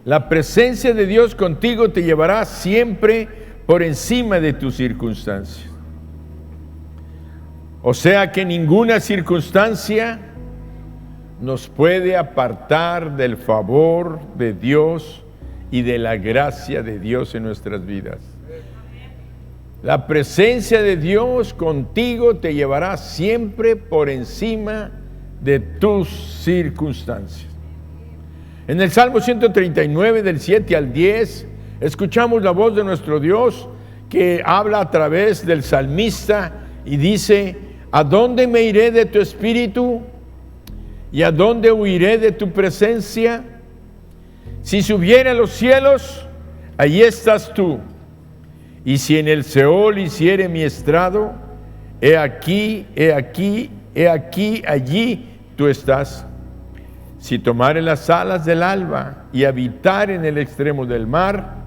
La presencia de Dios contigo te llevará siempre por encima de tus circunstancias. O sea que ninguna circunstancia nos puede apartar del favor de Dios y de la gracia de Dios en nuestras vidas. La presencia de Dios contigo te llevará siempre por encima de tus circunstancias. En el Salmo 139, del 7 al 10, escuchamos la voz de nuestro Dios que habla a través del salmista y dice: ¿a dónde me iré de tu espíritu? ¿Y a dónde huiré de tu presencia? Si subiere a los cielos, allí estás tú. Y si en el Seol hiciere mi estrado, he aquí, allí tú estás. Si tomare las alas del alba y habitar en el extremo del mar,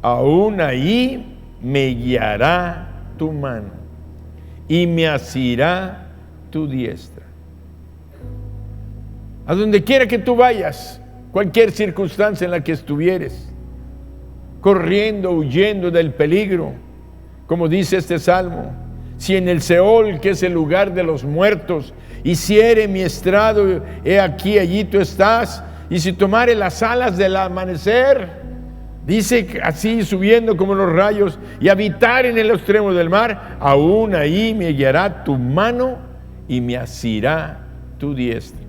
aún ahí me guiará tu mano y me asirá tu diestra. A donde quiera que tú vayas, cualquier circunstancia en la que estuvieres, corriendo, huyendo del peligro, como dice este salmo: si en el Seol, que es el lugar de los muertos, hiciere mi estrado, he aquí, allí tú estás. Y si tomare las alas del amanecer, dice así, subiendo como los rayos, y habitar en el extremo del mar, aún ahí me guiará tu mano y me asirá tu diestra.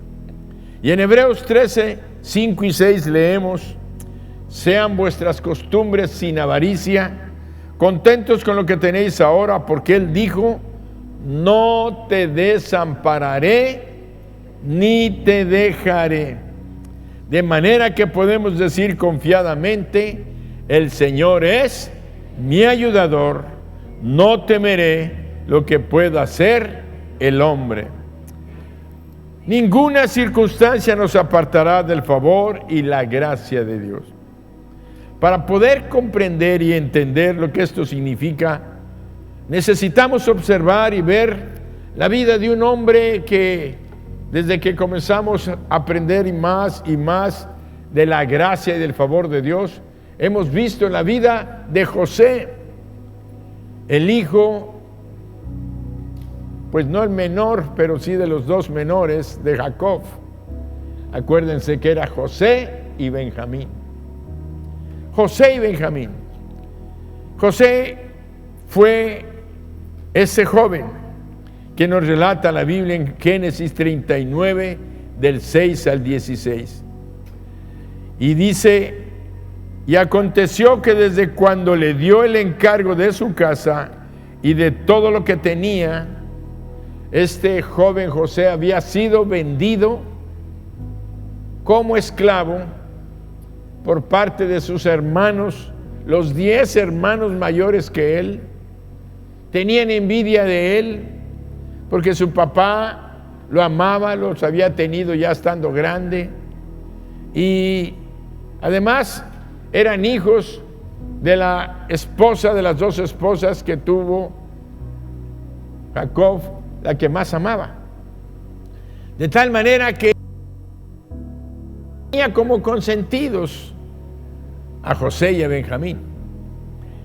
Y en Hebreos 13, 5 y 6 leemos: sean vuestras costumbres sin avaricia, contentos con lo que tenéis ahora, porque Él dijo: no te desampararé ni te dejaré. De manera que podemos decir confiadamente: el Señor es mi ayudador, no temeré lo que pueda hacer el hombre. Ninguna circunstancia nos apartará del favor y la gracia de Dios. Para poder comprender y entender lo que esto significa, necesitamos observar y ver la vida de un hombre que, desde que comenzamos a aprender más y más de la gracia y del favor de Dios, hemos visto en la vida de José, el hijo, pues no el menor, pero sí de los dos menores de Jacob. Acuérdense que era José y Benjamín. José y Benjamín. José fue ese joven que nos relata la Biblia en Génesis 39, del 6 al 16. Y dice: y aconteció que desde cuando le dio el encargo de su casa y de todo lo que tenía, este joven José había sido vendido como esclavo por parte de sus hermanos. Los 10 hermanos mayores que él tenían envidia de él porque su papá lo amaba, los había tenido ya estando grande, y además eran hijos de la esposa, de las 2 esposas que tuvo Jacob, la que más amaba. De tal manera que tenía como consentidos a José y a Benjamín.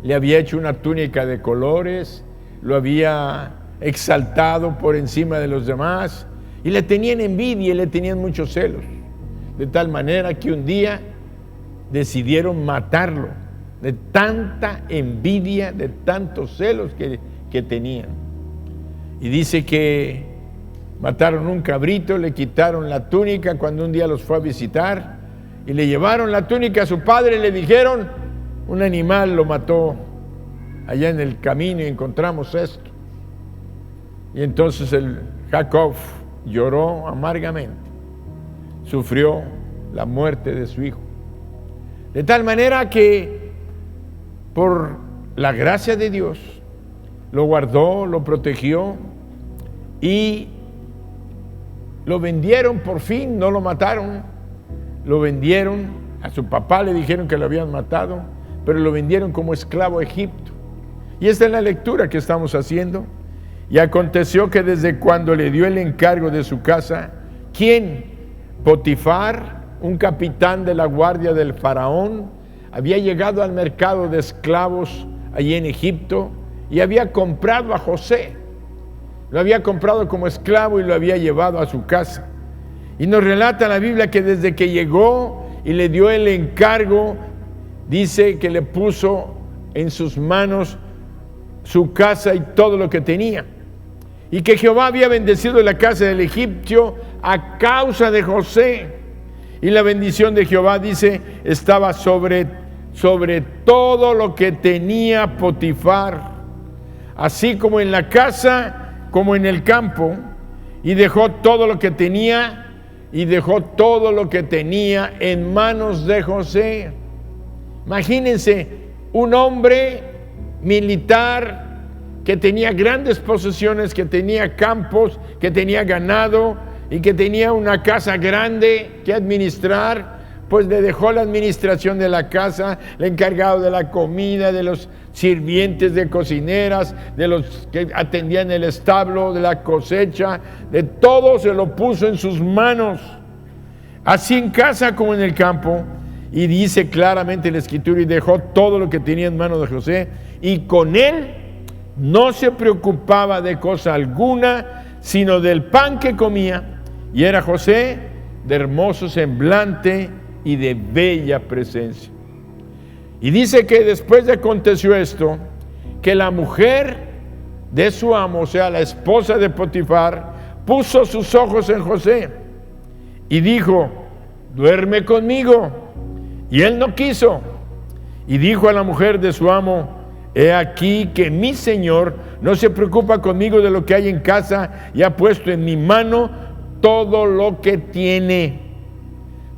Le había hecho una túnica de colores, lo había exaltado por encima de los demás, y le tenían envidia y le tenían muchos celos. De tal manera que un día decidieron matarlo, de tanta envidia, de tantos celos que tenían. Y dice que mataron un cabrito, le quitaron la túnica cuando un día los fue a visitar, y le llevaron la túnica a su padre y le dijeron: un animal lo mató allá en el camino y encontramos esto. Y entonces el Jacob lloró amargamente, sufrió la muerte de su hijo. De tal manera que por la gracia de Dios lo guardó, lo protegió, y lo vendieron por fin, no lo mataron, lo vendieron. A su papá le dijeron que lo habían matado, pero lo vendieron como esclavo a Egipto. Y esta es la lectura que estamos haciendo. Y aconteció que desde cuando le dio el encargo de su casa, ¿quién? Potifar, un capitán de la guardia del faraón, había llegado al mercado de esclavos allí en Egipto y había comprado a José. Lo había comprado como esclavo y lo había llevado a su casa. Y nos relata la Biblia que desde que llegó y le dio el encargo, dice que le puso en sus manos su casa y todo lo que tenía. Y que Jehová había bendecido la casa del egipcio a causa de José. Y la bendición de Jehová, dice, estaba sobre todo lo que tenía Potifar, así como en la casa como en el campo. Y dejó todo lo que tenía, en manos de José. Imagínense, un hombre militar que tenía grandes posesiones, que tenía campos, que tenía ganado y que tenía una casa grande que administrar, pues le dejó la administración de la casa, el encargado de la comida, de los sirvientes, de cocineras, de los que atendían el establo, de la cosecha, de todo se lo puso en sus manos, así en casa como en el campo. Y dice claramente en la Escritura, y dejó todo lo que tenía en manos de José, y con él no se preocupaba de cosa alguna, sino del pan que comía. Y era José de hermoso semblante y de bella presencia. Y dice que después de aconteció esto, que la mujer de su amo, o sea, la esposa de Potifar, puso sus ojos en José y dijo: duerme conmigo. Y él no quiso. Y dijo a la mujer de su amo: he aquí que mi señor no se preocupa conmigo de lo que hay en casa, y ha puesto en mi mano todo lo que tiene.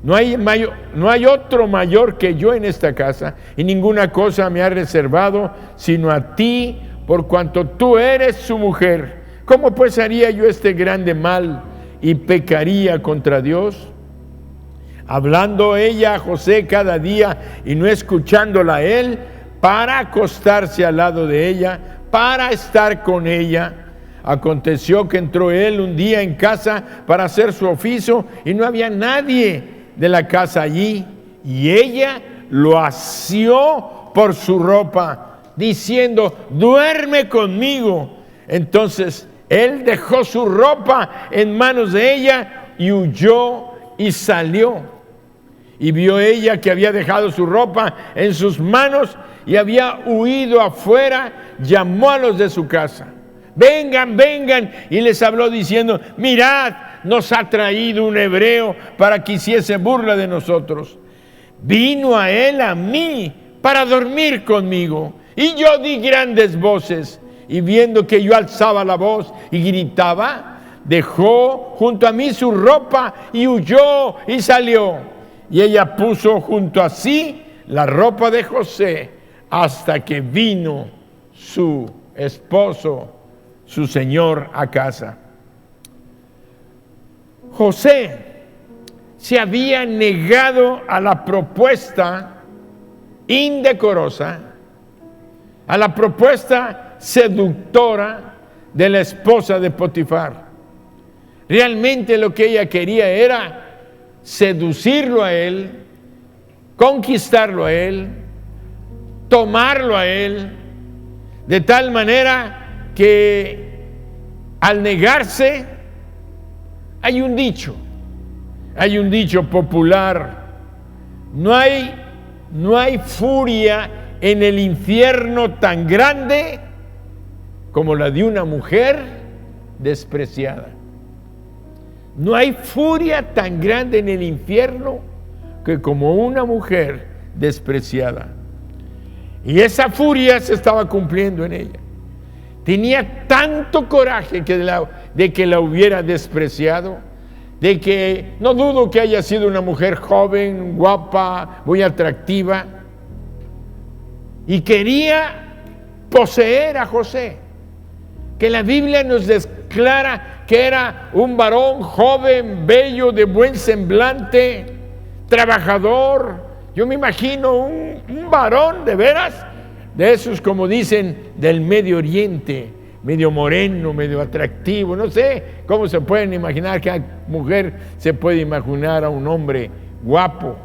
No hay otro mayor que yo en esta casa, y ninguna cosa me ha reservado sino a ti, por cuanto tú eres su mujer. ¿Cómo pues haría yo este grande mal y pecaría contra Dios? Hablando ella a José cada día y no escuchándola a él, para acostarse al lado de ella, para estar con ella. Aconteció que entró él un día en casa para hacer su oficio, y no había nadie de la casa allí, y ella lo asió por su ropa, diciendo: duerme conmigo. Entonces él dejó su ropa en manos de ella y huyó y salió. Y vio ella que había dejado su ropa en sus manos y había huido afuera, llamó a los de su casa: vengan, vengan, y les habló diciendo: mirad, nos ha traído un hebreo para que hiciese burla de nosotros. Vino a él a mí para dormir conmigo, y yo di grandes voces, y viendo que yo alzaba la voz y gritaba, dejó junto a mí su ropa y huyó y salió. Y ella puso junto a sí la ropa de José hasta que vino su esposo, su señor, a casa. José se había negado a la propuesta indecorosa, a la propuesta seductora de la esposa de Potifar. Realmente lo que ella quería era seducirlo a él, conquistarlo a él, tomarlo a él, de tal manera que al negarse, hay un dicho popular: no hay furia en el infierno tan grande como la de una mujer despreciada. No hay furia tan grande en el infierno que como una mujer despreciada. Y esa furia se estaba cumpliendo en ella. Tenía tanto coraje de que la hubiera despreciado, de que no dudo que haya sido una mujer joven, guapa, muy atractiva, y quería poseer a José, que la Biblia nos declara que era un varón joven, bello, de buen semblante, trabajador. Yo me imagino un varón de veras, de esos, como dicen, del Medio Oriente, medio moreno, medio atractivo. No sé cómo se pueden imaginar, que mujer se puede imaginar a un hombre guapo.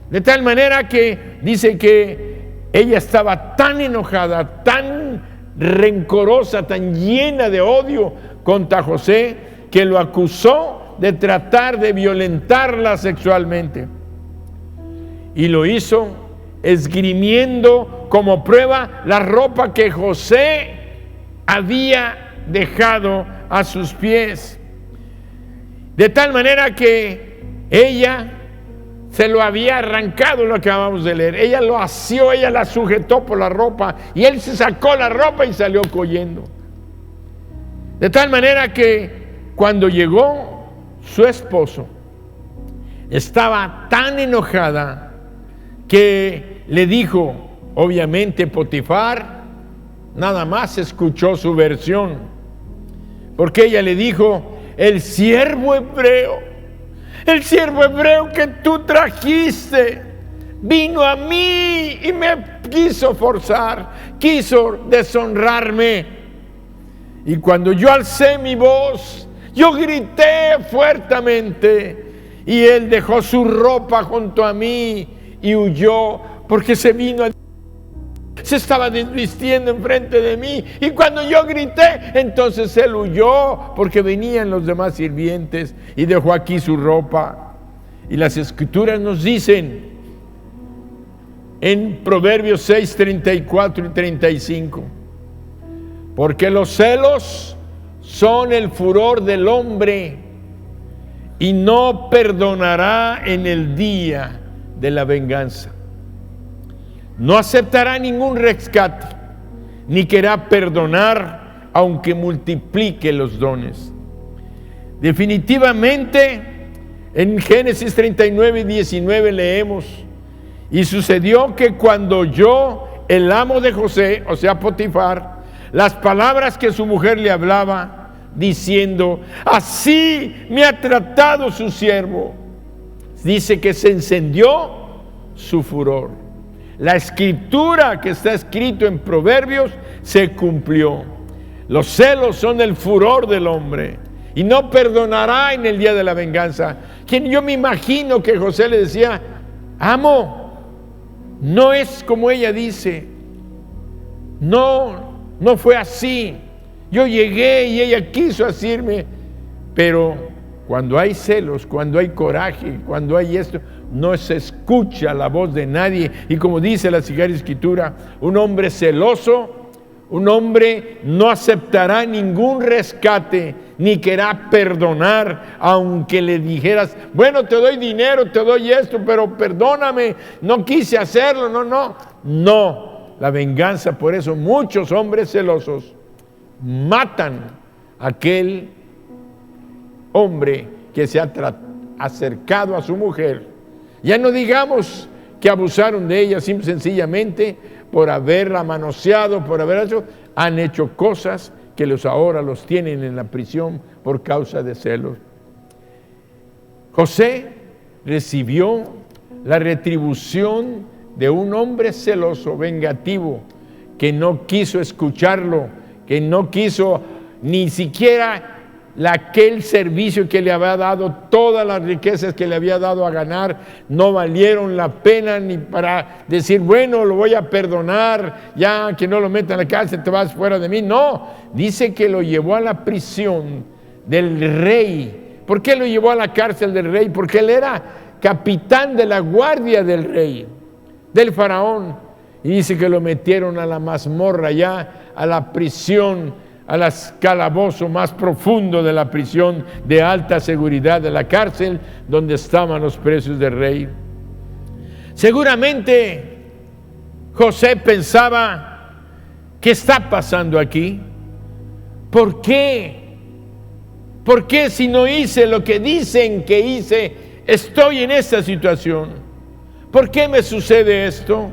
De tal manera que dice que ella estaba tan enojada, tan rencorosa, tan llena de odio contra José, que lo acusó de tratar de violentarla sexualmente. Y lo hizo esgrimiendo como prueba la ropa que José había dejado a sus pies. De tal manera que ella se lo había arrancado, lo que acabamos de leer. Ella lo asió, ella la sujetó por la ropa y él se sacó la ropa y salió corriendo. De tal manera que cuando llegó su esposo, estaba tan enojada que le dijo, obviamente Potifar nada más escuchó su versión, porque ella le dijo: el siervo hebreo que tú trajiste, vino a mí y me quiso forzar, quiso deshonrarme. Y cuando yo alcé mi voz, yo grité fuertemente, y él dejó su ropa junto a mí y huyó, porque se estaba desvistiendo enfrente de mí. Y cuando yo grité, entonces él huyó, porque venían los demás sirvientes, y dejó aquí su ropa. Y las escrituras nos dicen en Proverbios 6, 34 y 35, porque los celos son el furor del hombre, y no perdonará en el día de la venganza. No aceptará ningún rescate, ni querrá perdonar, aunque multiplique los dones. Definitivamente, en Génesis 39 y 19 leemos: y sucedió que cuando oyó el amo de José, o sea Potifar, las palabras que su mujer le hablaba, diciendo: así me ha tratado su siervo, dice que se encendió su furor. La escritura que está escrito en Proverbios se cumplió. Los celos son el furor del hombre, y no perdonará en el día de la venganza. Yo me imagino que José le decía: amo, no es como ella dice, no fue así. Yo llegué y ella quiso asirme. Pero cuando hay celos, cuando hay coraje, cuando hay esto, no se escucha la voz de nadie. Y como dice la Sagrada Escritura, un hombre celoso, un hombre no aceptará ningún rescate, ni querrá perdonar, aunque le dijeras: bueno, te doy dinero, te doy esto, pero perdóname, no quise hacerlo. No, la venganza. Por eso muchos hombres celosos matan a aquel hombre que se ha acercado a su mujer. Ya no digamos que abusaron de ella, simple y sencillamente por haberla manoseado, por haber hecho, han hecho cosas que ahora los tienen en la prisión por causa de celos. José recibió la retribución de un hombre celoso, vengativo, que no quiso escucharlo, que no quiso ni siquiera aquel servicio que le había dado, todas las riquezas que le había dado a ganar, no valieron la pena ni para decir: bueno, lo voy a perdonar, ya que no lo metan a la cárcel, te vas fuera de mí. No, dice que lo llevó a la prisión del rey. ¿Por qué lo llevó a la cárcel del rey? Porque él era capitán de la guardia del rey, del faraón. Y dice que lo metieron a la mazmorra, ya a la prisión, al calabozo más profundo de la prisión de alta seguridad de la cárcel, donde estaban los presos del rey. Seguramente José pensaba: ¿qué está pasando aquí? ¿Por qué? ¿Por qué, si no hice lo que dicen que hice, estoy en esta situación? ¿Por qué me sucede esto?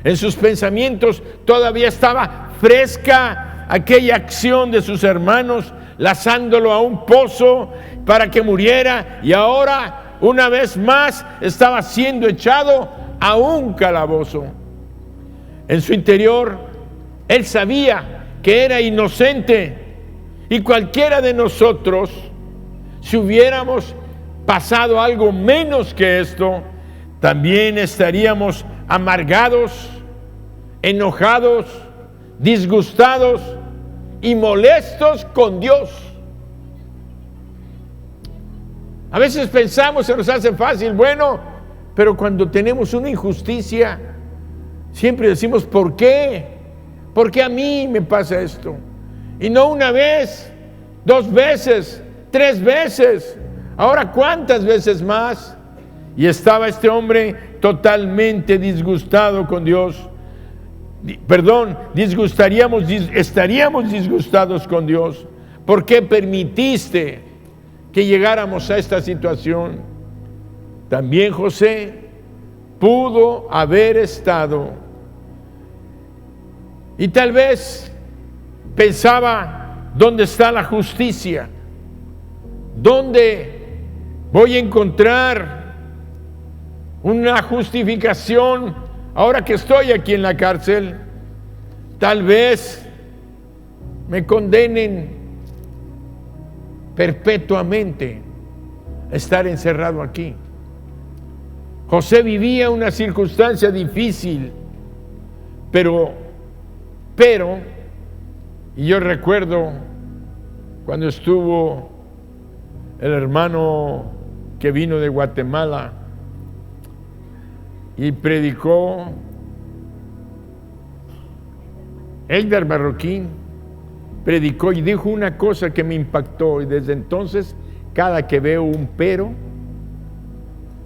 En sus pensamientos todavía estaba fresca aquella acción de sus hermanos, lanzándolo a un pozo para que muriera, y ahora una vez más estaba siendo echado a un calabozo. En su interior él sabía que era inocente, y cualquiera de nosotros, si hubiéramos pasado algo menos que esto, también estaríamos amargados, enojados, disgustados y molestos con Dios. A veces pensamos, se nos hace fácil, bueno, pero cuando tenemos una injusticia, siempre decimos, ¿por qué? ¿Por qué a mí me pasa esto? Y no una vez, 2 veces, 3 veces, ahora ¿cuántas veces más? Y estaba este hombre totalmente disgustado con Dios. Estaríamos disgustados con Dios. ¿Por qué permitiste que llegáramos a esta situación? También José pudo haber estado, y tal vez pensaba, ¿dónde está la justicia? ¿Dónde voy a encontrar una justificación ahora que estoy aquí en la cárcel? Tal vez me condenen perpetuamente a estar encerrado aquí. José vivía una circunstancia difícil, pero, y yo recuerdo cuando estuvo el hermano que vino de Guatemala y predicó, Eider Marroquín, predicó y dijo una cosa que me impactó, y desde entonces cada que veo un pero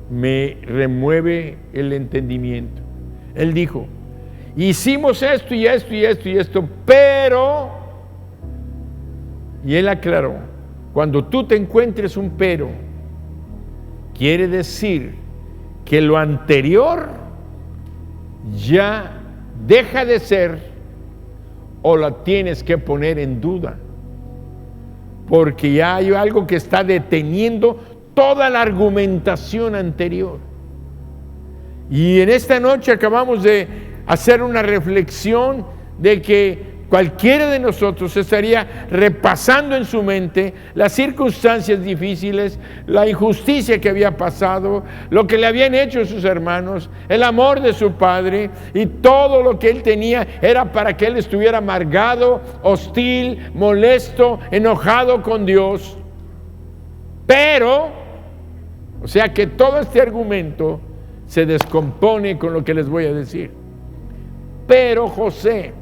me remueve el entendimiento. Él dijo, hicimos esto y esto y esto y esto, pero, y él aclaró, cuando tú te encuentres un pero, quiere decir que lo anterior ya deja de ser o la tienes que poner en duda, porque ya hay algo que está deteniendo toda la argumentación anterior. Y en esta noche acabamos de hacer una reflexión de que cualquiera de nosotros estaría repasando en su mente las circunstancias difíciles, la injusticia que había pasado, lo que le habían hecho sus hermanos, el amor de su padre, y todo lo que él tenía era para que él estuviera amargado, hostil, molesto, enojado con Dios. Pero, o sea que todo este argumento se descompone con lo que les voy a decir. Pero José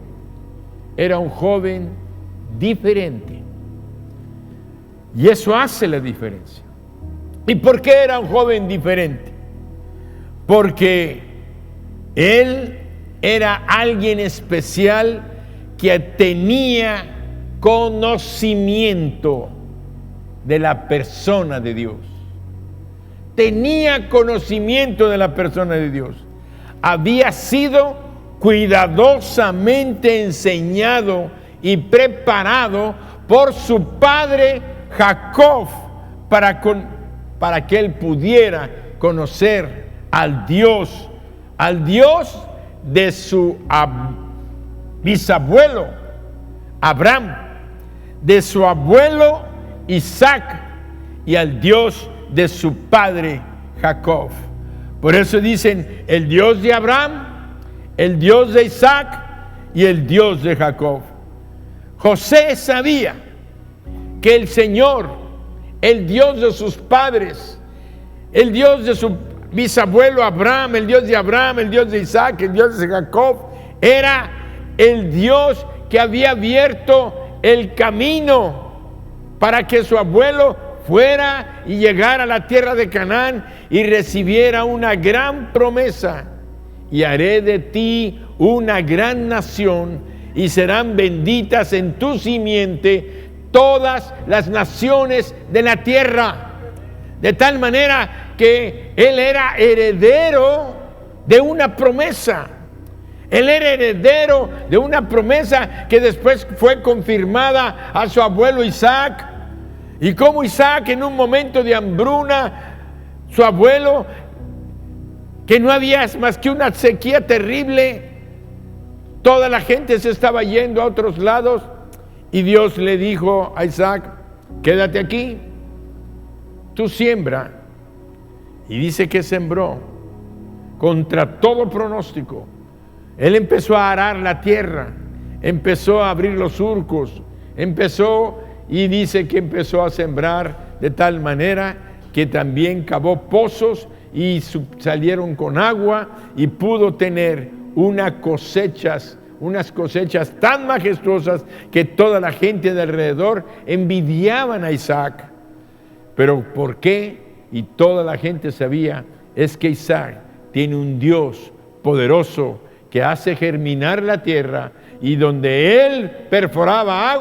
era un joven diferente, y eso hace la diferencia. ¿Y por qué era un joven diferente? Porque él era alguien especial que tenía conocimiento de la persona de Dios. Tenía conocimiento de la persona de Dios. Había sido cuidadosamente enseñado y preparado por su padre Jacob para que él pudiera conocer al Dios de su bisabuelo Abraham, de su abuelo Isaac, y al Dios de su padre Jacob. Por eso dicen el Dios de Abraham, el Dios de Isaac y el Dios de Jacob. José sabía que el Señor, el Dios de sus padres, el Dios de su bisabuelo Abraham, el Dios de Isaac, el Dios de Jacob, era el Dios que había abierto el camino para que su abuelo fuera y llegara a la tierra de Canaán y recibiera una gran promesa. Y haré de ti una gran nación, y serán benditas en tu simiente todas las naciones de la tierra. De tal manera que él era heredero de una promesa. Él era heredero de una promesa que después fue confirmada a su abuelo Isaac. Y como Isaac, en un momento de hambruna, su abuelo, que no había más que una sequía terrible, toda la gente se estaba yendo a otros lados, y Dios le dijo a Isaac, quédate aquí, tú siembra Y dice que sembró contra todo pronóstico. Él empezó a arar la tierra, empezó a abrir los surcos, y dice que empezó a sembrar de tal manera que también cavó pozos y salieron con agua, y pudo tener unas cosechas tan majestuosas que toda la gente de alrededor envidiaban a Isaac. Pero ¿por qué? Y toda la gente sabía, es que Isaac tiene un Dios poderoso que hace germinar la tierra, y donde él perforaba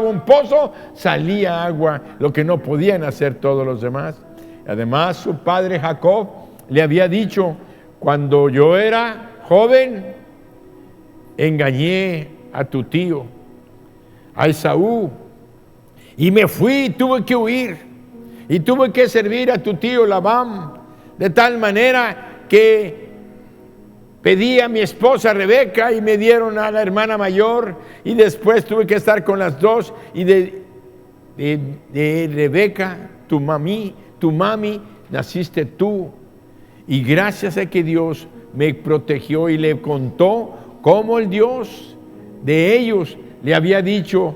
un pozo, salía agua, lo que no podían hacer todos los demás. Además, su padre Jacob le había dicho: cuando yo era joven, engañé a tu tío, a Esaú, y me fui y tuve que huir, y tuve que servir a tu tío Labán, de tal manera que pedí a mi esposa Rebeca y me dieron a la hermana mayor, y después tuve que estar con las dos, y de Rebeca, tu mami, naciste tú. Y gracias a que Dios me protegió, y le contó cómo el Dios de ellos le había dicho: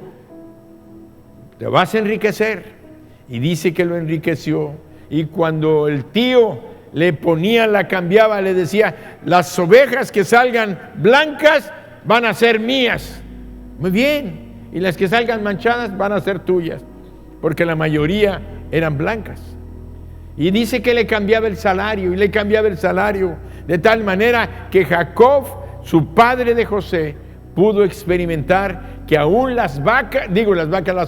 te vas a enriquecer. Y dice que lo enriqueció. Y cuando el tío le ponía, la cambiaba, le decía: las ovejas que salgan blancas van a ser mías. Muy bien. Y las que salgan manchadas van a ser tuyas, porque la mayoría eran blancas. Y dice que le cambiaba el salario, de tal manera que Jacob, su padre de José, pudo experimentar que aún las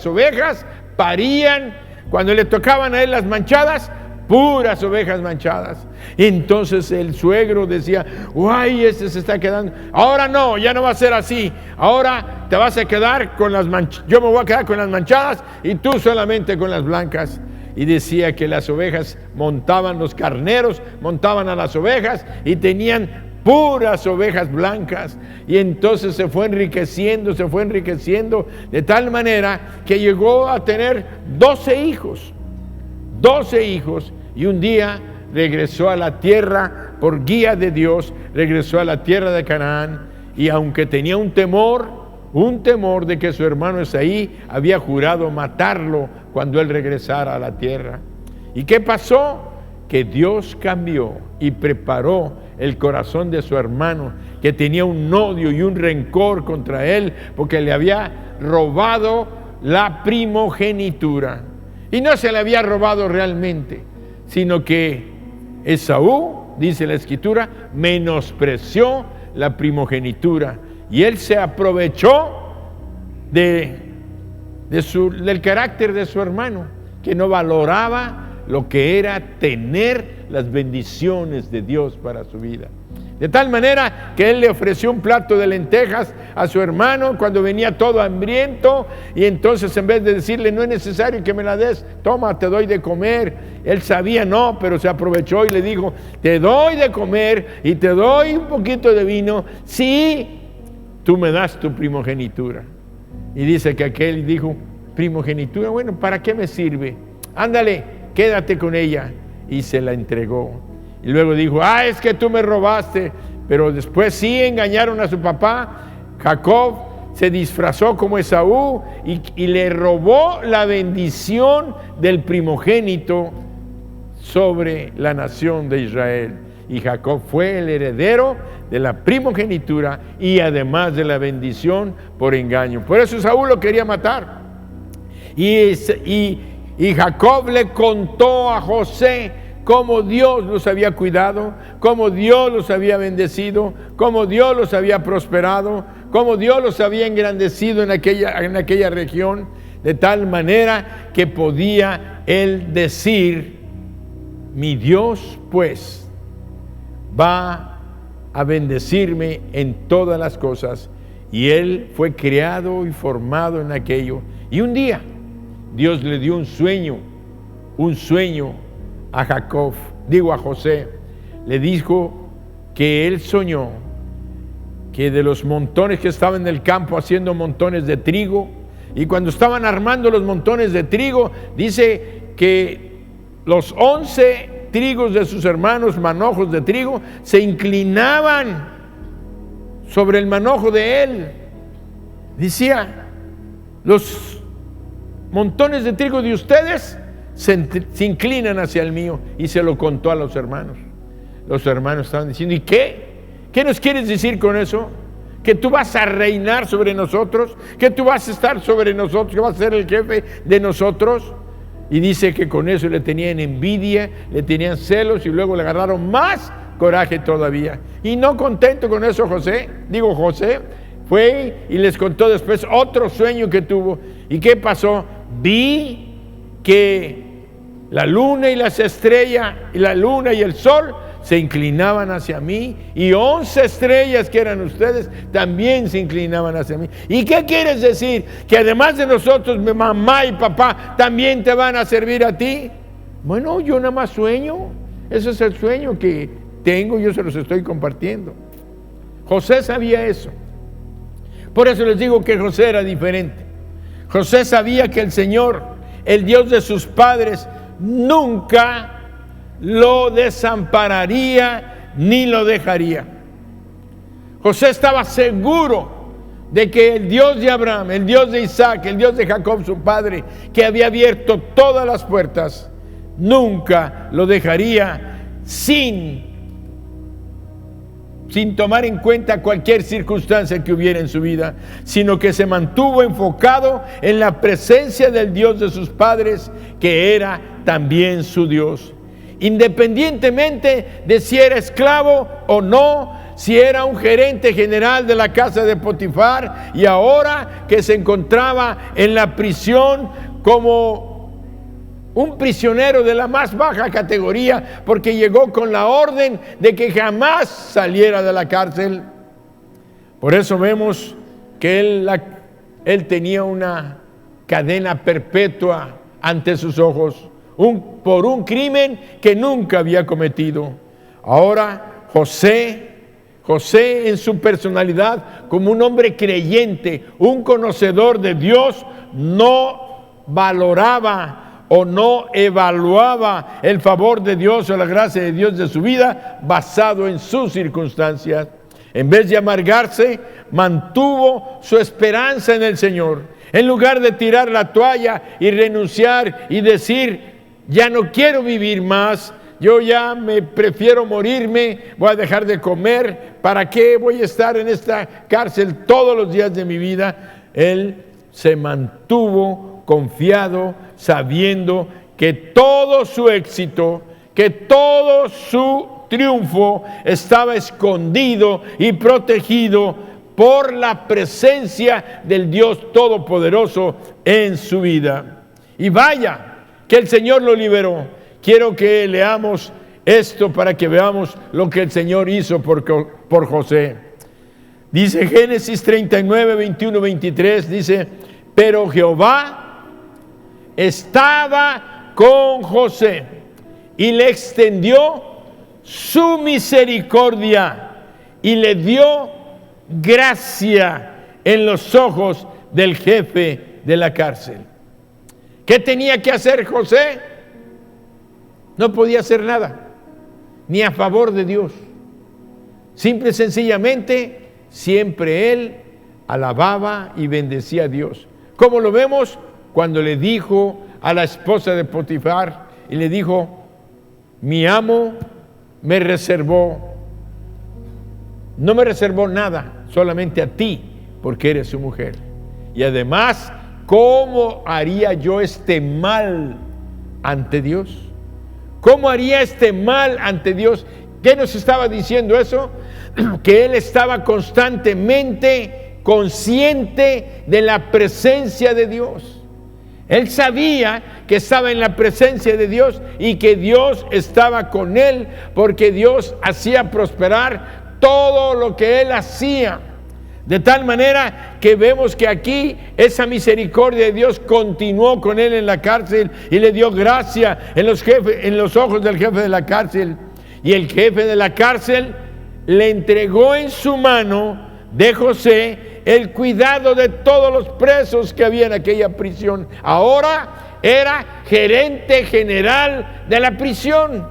ovejas parían, cuando le tocaban a él las manchadas, puras ovejas manchadas. Y entonces el suegro decía: ¡ay, este se está quedando! Ahora no, ya no va a ser así. Ahora te vas a quedar con las manchadas. Yo me voy a quedar con las manchadas y tú solamente con las blancas. Y decía que las ovejas montaban, los carneros montaban a las ovejas y tenían puras ovejas blancas. Y entonces se fue enriqueciendo, de tal manera que llegó a tener 12 hijos. Y un día regresó a la tierra, por guía de Dios, regresó a la tierra de Canaán. Y aunque tenía un temor de que su hermano Esaí había jurado matarlo cuando él regresara a la tierra. ¿Y qué pasó? Que Dios cambió y preparó el corazón de su hermano, que tenía un odio y un rencor contra él porque le había robado la primogenitura. Y no se le había robado realmente, sino que Esaú, dice la Escritura, menospreció la primogenitura, y él se aprovechó del carácter de su hermano, que no valoraba lo que era tener las bendiciones de Dios para su vida. De tal manera que él le ofreció un plato de lentejas a su hermano cuando venía todo hambriento, y entonces, en vez de decirle: no es necesario que me la des, toma, te doy de comer, él sabía no, pero se aprovechó y le dijo: te doy de comer y te doy un poquito de vino si tú me das tu primogenitura. Y dice que aquel dijo: primogenitura, bueno, ¿para qué me sirve? Ándale, quédate con ella. Y se la entregó. Y luego dijo: es que tú me robaste. Pero después sí engañaron a su papá. Jacob se disfrazó como Esaú y le robó la bendición del primogénito sobre la nación de Israel. Y Jacob fue el heredero de la primogenitura y además de la bendición por engaño. Por eso Esaú lo quería matar. Y Jacob le contó a José cómo Dios los había cuidado, cómo Dios los había bendecido, cómo Dios los había prosperado, cómo Dios los había engrandecido en aquella región, de tal manera que podía él decir: mi Dios pues va a bendecirme en todas las cosas. Y él fue criado y formado en aquello. Y un día Dios le dio un sueño a José. Le dijo que él soñó que de los montones que estaban en el campo haciendo montones de trigo, y cuando estaban armando los montones de trigo, dice que los 11 trigos de sus hermanos, manojos de trigo, se inclinaban sobre el manojo de él. Decía, los montones de trigo de ustedes se inclinan hacia el mío, y se lo contó a los hermanos. Los hermanos estaban diciendo, ¿y qué? ¿Qué nos quieres decir con eso? ¿Que tú vas a reinar sobre nosotros? ¿Que tú vas a estar sobre nosotros? ¿Que vas a ser el jefe de nosotros? Y dice que con eso le tenían envidia, le tenían celos, y luego le agarraron más coraje todavía. Y no contento con eso, José fue y les contó después otro sueño que tuvo. ¿Y qué pasó? Vi que la luna y las estrellas, y la luna y el sol se inclinaban hacia mí, y 11 estrellas que eran ustedes también se inclinaban hacia mí. ¿Y qué quieres decir? ¿Que además de nosotros, mi mamá y papá también te van a servir a ti? Bueno, yo nada más sueño. Ese es el sueño que tengo, yo se los estoy compartiendo. José sabía eso. Por eso les digo que José era diferente. José sabía que el Señor, el Dios de sus padres, nunca lo desampararía ni lo dejaría. José estaba seguro de que el Dios de Abraham, el Dios de Isaac, el Dios de Jacob, su padre, que había abierto todas las puertas, nunca lo dejaría sin tomar en cuenta cualquier circunstancia que hubiera en su vida, sino que se mantuvo enfocado en la presencia del Dios de sus padres, que era también su Dios. Independientemente de si era esclavo o no, si era un gerente general de la casa de Potifar, y ahora que se encontraba en la prisión como un prisionero de la más baja categoría, porque llegó con la orden de que jamás saliera de la cárcel. Por eso vemos que él tenía una cadena perpetua ante sus ojos, por un crimen que nunca había cometido. Ahora José en su personalidad, como un hombre creyente, un conocedor de Dios, no valoraba o no evaluaba el favor de Dios o la gracia de Dios de su vida basado en sus circunstancias. En vez de amargarse, mantuvo su esperanza en el Señor. En lugar de tirar la toalla y renunciar y decir, ya no quiero vivir más, yo ya me prefiero morirme, voy a dejar de comer, ¿para qué voy a estar en esta cárcel todos los días de mi vida? Él se mantuvo confiado, sabiendo que todo su éxito, que todo su triunfo estaba escondido y protegido por la presencia del Dios Todopoderoso en su vida. Y vaya que el Señor lo liberó. Quiero que leamos esto para que veamos lo que el Señor hizo por José. Dice Génesis 39, 21, 23, dice, pero Jehová estaba con José y le extendió su misericordia y le dio gracia en los ojos del jefe de la cárcel. ¿Qué tenía que hacer José? No podía hacer nada, ni a favor de Dios. Simple y sencillamente, siempre él alababa y bendecía a Dios. Como lo vemos cuando le dijo a la esposa de Potifar, y le dijo, mi amo me reservó, no me reservó nada, solamente a ti, porque eres su mujer. Y además, ¿cómo haría yo este mal ante Dios? ¿Cómo haría este mal ante Dios? ¿Qué nos estaba diciendo eso? Que él estaba constantemente consciente de la presencia de Dios. Él sabía que estaba en la presencia de Dios y que Dios estaba con él, porque Dios hacía prosperar todo lo que él hacía. De tal manera que vemos que aquí esa misericordia de Dios continuó con él en la cárcel y le dio gracia en los ojos del jefe de la cárcel. Y el jefe de la cárcel le entregó en su mano de José el cuidado de todos los presos que había en aquella prisión. Ahora era gerente general de la prisión.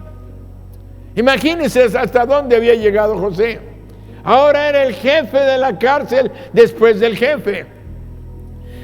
Imagínense hasta dónde había llegado José. Ahora era el jefe de la cárcel después del jefe.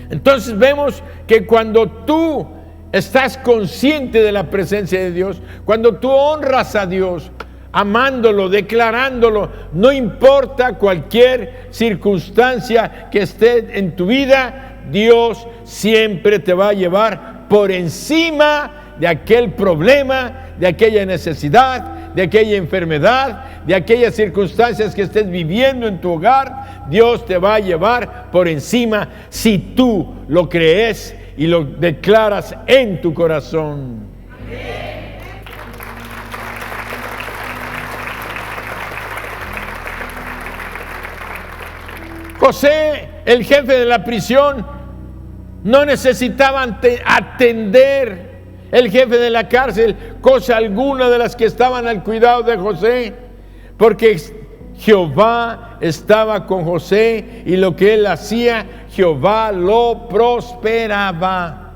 Entonces vemos que cuando tú estás consciente de la presencia de Dios, cuando tú honras a Dios, amándolo, declarándolo, no importa cualquier circunstancia que esté en tu vida, Dios siempre te va a llevar por encima de aquel problema, de aquella necesidad, de aquella enfermedad, de aquellas circunstancias que estés viviendo en tu hogar. Dios te va a llevar por encima si tú lo crees y lo declaras en tu corazón. José, el jefe de la prisión, no necesitaba atender el jefe de la cárcel cosa alguna de las que estaban al cuidado de José, porque Jehová estaba con José y lo que él hacía, Jehová lo prosperaba.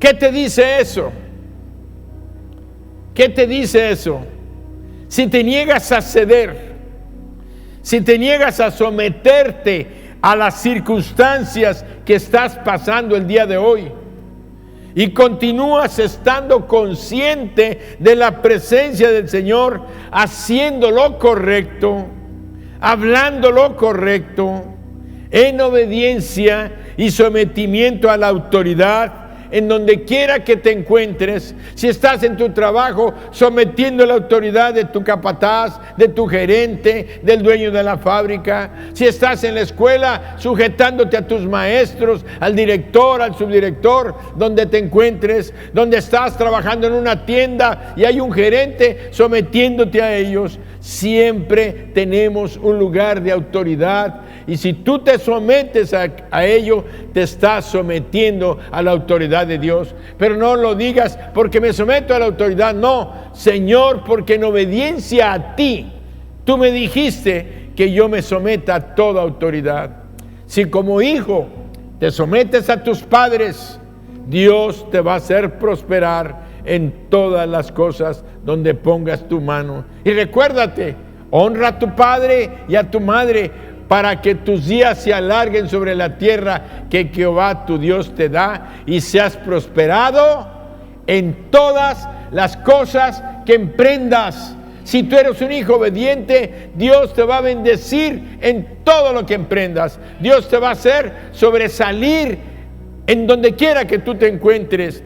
¿Qué te dice eso? ¿Qué te dice eso? Si te niegas a ceder, si te niegas a someterte a las circunstancias que estás pasando el día de hoy y continúas estando consciente de la presencia del Señor, haciendo lo correcto, hablando lo correcto, en obediencia y sometimiento a la autoridad, en donde quiera que te encuentres, si estás en tu trabajo sometiendo la autoridad de tu capataz, de tu gerente, del dueño de la fábrica, si estás en la escuela sujetándote a tus maestros, al director, al subdirector, donde te encuentres, donde estás trabajando en una tienda y hay un gerente sometiéndote a ellos, siempre tenemos un lugar de autoridad. Y si tú te sometes a ello, te estás sometiendo a la autoridad de Dios. Pero no lo digas porque me someto a la autoridad. No, Señor, porque en obediencia a ti, tú me dijiste que yo me someta a toda autoridad. Si como hijo te sometes a tus padres, Dios te va a hacer prosperar en todas las cosas donde pongas tu mano. Y recuérdate, honra a tu padre y a tu madre, para que tus días se alarguen sobre la tierra que Jehová tu Dios te da y seas prosperado en todas las cosas que emprendas. Si tú eres un hijo obediente, Dios te va a bendecir en todo lo que emprendas. Dios te va a hacer sobresalir en donde quiera que tú te encuentres.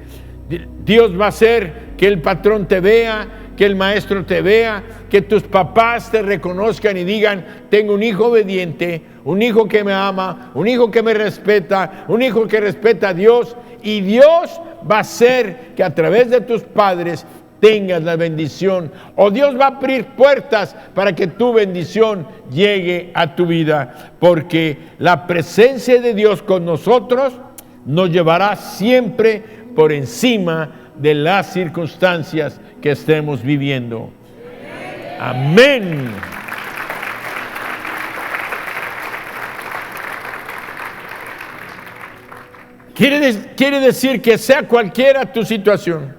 Dios va a hacer que el patrón te vea, que el maestro te vea, que tus papás te reconozcan y digan: tengo un hijo obediente, un hijo que me ama, un hijo que me respeta, un hijo que respeta a Dios. Y Dios va a hacer que a través de tus padres tengas la bendición, o Dios va a abrir puertas para que tu bendición llegue a tu vida, porque la presencia de Dios con nosotros nos llevará siempre por encima de las circunstancias que estemos viviendo. Amén. Quiere decir que sea cualquiera tu situación,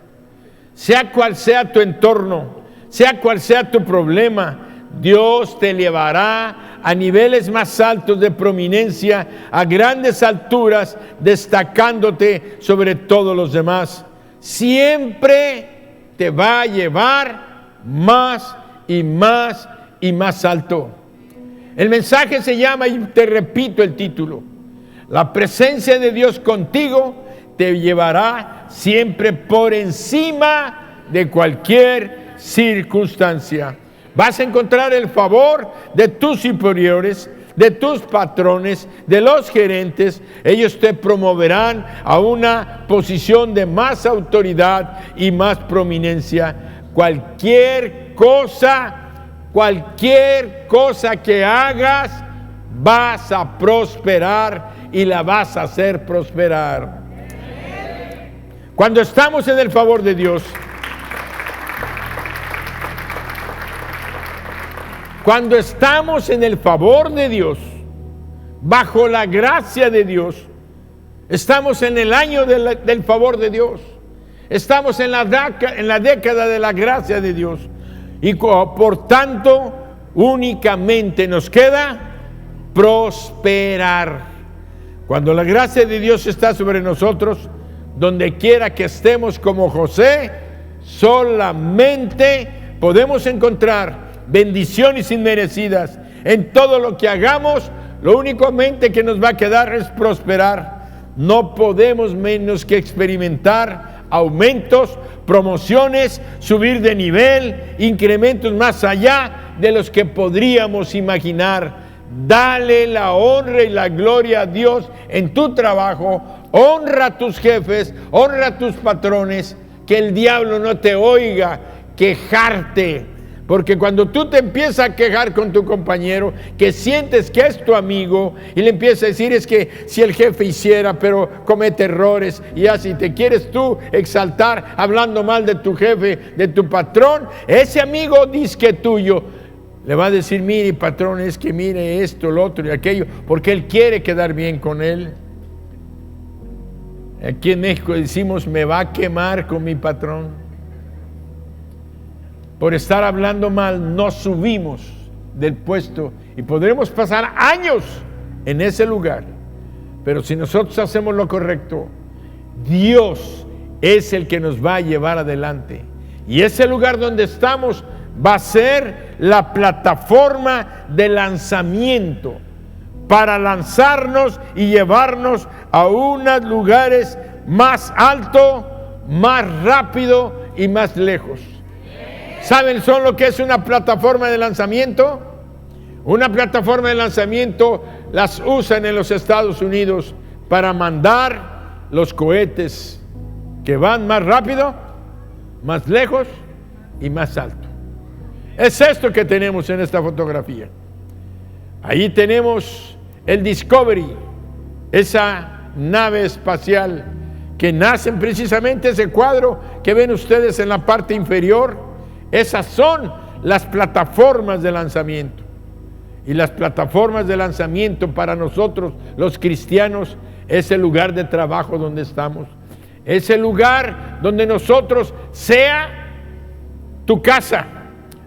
sea cual sea tu entorno, sea cual sea tu problema, Dios te llevará a niveles más altos de prominencia, a grandes alturas, destacándote sobre todos los demás. Siempre te va a llevar más y más y más alto. El mensaje se llama, y te repito el título: la presencia de Dios contigo te llevará siempre por encima de cualquier circunstancia. Vas a encontrar el favor de tus superiores, de tus patrones, de los gerentes. Ellos te promoverán a una posición de más autoridad y más prominencia. Cualquier cosa que hagas, vas a prosperar y la vas a hacer prosperar. Cuando estamos en el favor de Dios, cuando estamos en el favor de Dios, bajo la gracia de Dios, estamos en el año del favor de Dios. Estamos en la década de la gracia de Dios. Y por tanto, únicamente nos queda prosperar. Cuando la gracia de Dios está sobre nosotros, donde quiera que estemos como José, solamente podemos encontrar bendiciones inmerecidas. En todo lo que hagamos, lo únicamente que nos va a quedar es prosperar. No podemos menos que experimentar aumentos, promociones, subir de nivel, incrementos más allá de los que podríamos imaginar. Dale la honra y la gloria a Dios en tu trabajo. Honra a tus jefes, honra a tus patrones, que el diablo no te oiga quejarte. Porque cuando tú te empiezas a quejar con tu compañero, que sientes que es tu amigo, y le empiezas a decir, es que si el jefe hiciera, pero comete errores, y así te quieres tú exaltar hablando mal de tu jefe, de tu patrón, ese amigo disque tuyo le va a decir, mire patrón, es que mire esto, lo otro y aquello, porque él quiere quedar bien con él. Aquí en México decimos, me va a quemar con mi patrón. Por estar hablando mal, no subimos del puesto y podremos pasar años en ese lugar. Pero si nosotros hacemos lo correcto, Dios es el que nos va a llevar adelante. Y ese lugar donde estamos va a ser la plataforma de lanzamiento para lanzarnos y llevarnos a unos lugares más altos, más rápido y más lejos. ¿Saben son lo que es una plataforma de lanzamiento? Una plataforma de lanzamiento las usan en los Estados Unidos para mandar los cohetes que van más rápido, más lejos y más alto. Es esto que tenemos en esta fotografía. Ahí tenemos el Discovery, esa nave espacial que nace precisamente ese cuadro que ven ustedes en la parte inferior. Esas son las plataformas de lanzamiento. Y las plataformas de lanzamiento para nosotros, los cristianos, es el lugar de trabajo donde estamos. Es el lugar donde nosotros, sea tu casa.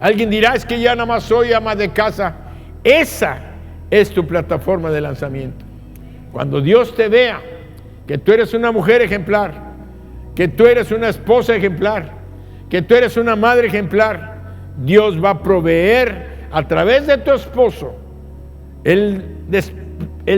Alguien dirá, es que ya nada más soy ama de casa. Esa es tu plataforma de lanzamiento. Cuando Dios te vea que tú eres una mujer ejemplar, que tú eres una esposa ejemplar, que tú eres una madre ejemplar, Dios va a proveer a través de tu esposo el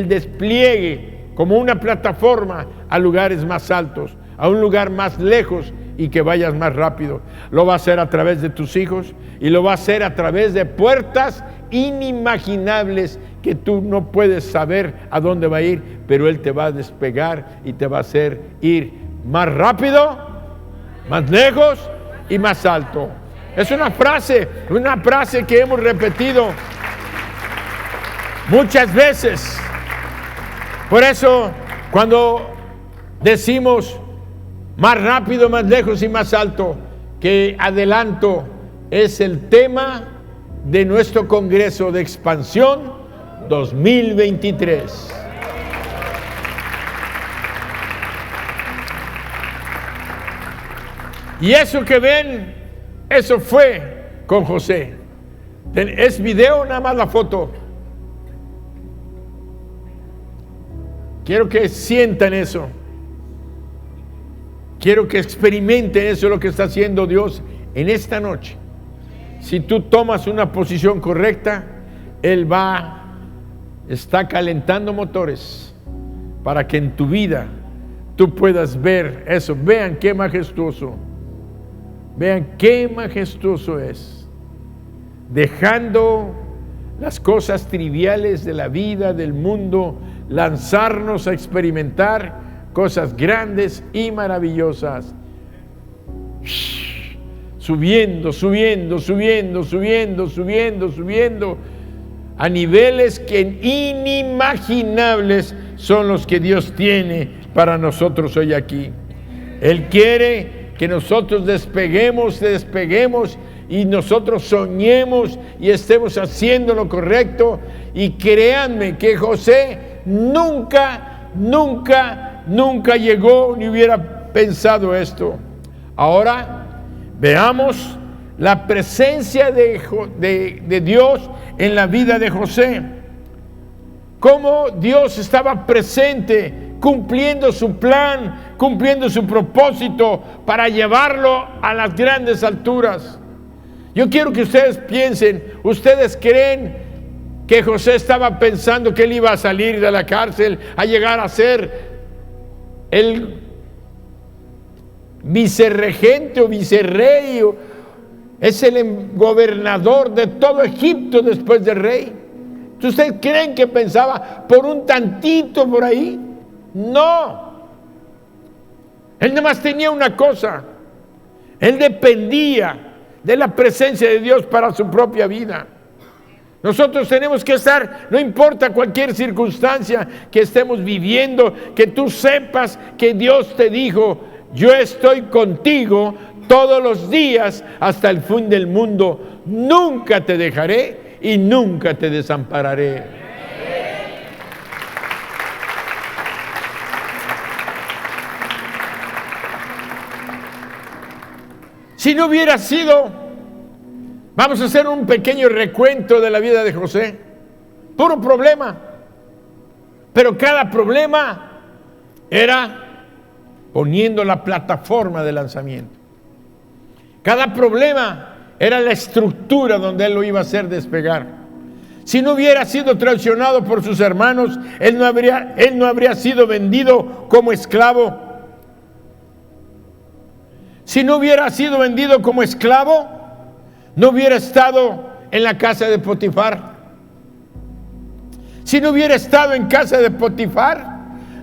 despliegue como una plataforma a lugares más altos, a un lugar más lejos y que vayas más rápido. Lo va a hacer a través de tus hijos y lo va a hacer a través de puertas inimaginables que tú no puedes saber a dónde va a ir, pero Él te va a despegar y te va a hacer ir más rápido, más lejos y más alto. Es una frase que hemos repetido muchas veces. Por eso, cuando decimos más rápido, más lejos y más alto, que adelanto, es el tema de nuestro Congreso de Expansión 2023. Y eso que ven, eso fue con José. ¿Es video o nada más la foto? Quiero que sientan eso. Quiero que experimenten eso, lo que está haciendo Dios en esta noche. Si tú tomas una posición correcta, Él está calentando motores para que en tu vida tú puedas ver eso. Vean qué majestuoso. Vean qué majestuoso es. Dejando las cosas triviales de la vida, del mundo, lanzarnos a experimentar cosas grandes y maravillosas. Subiendo a niveles que inimaginables son los que Dios tiene para nosotros hoy aquí. Él quiere que nosotros despeguemos y nosotros soñemos y estemos haciendo lo correcto. Y créanme que José nunca llegó ni hubiera pensado esto. Ahora veamos la presencia de Dios en la vida de José. Cómo Dios estaba presente, cumpliendo su plan, cumpliendo su propósito para llevarlo a las grandes alturas. Yo quiero que ustedes piensen, ¿ustedes creen que José estaba pensando que él iba a salir de la cárcel, a llegar a ser el vicerregente o vicerrey? Es el gobernador de todo Egipto después del rey. ¿Ustedes creen que pensaba por un tantito por ahí? No. Él nada más tenía una cosa. Él dependía de la presencia de Dios para su propia vida. Nosotros tenemos que estar, no importa cualquier circunstancia que estemos viviendo, que tú sepas que Dios te dijo: yo estoy contigo todos los días hasta el fin del mundo. Nunca te dejaré y nunca te desampararé. Si no hubiera sido, vamos a hacer un pequeño recuento de la vida de José. Puro problema. Pero cada problema era poniendo la plataforma de lanzamiento. Cada problema era la estructura donde él lo iba a hacer despegar. Si no hubiera sido traicionado por sus hermanos, él no habría sido vendido como esclavo. Si no hubiera sido vendido como esclavo, no hubiera estado en la casa de Potifar. Si no hubiera estado en casa de Potifar,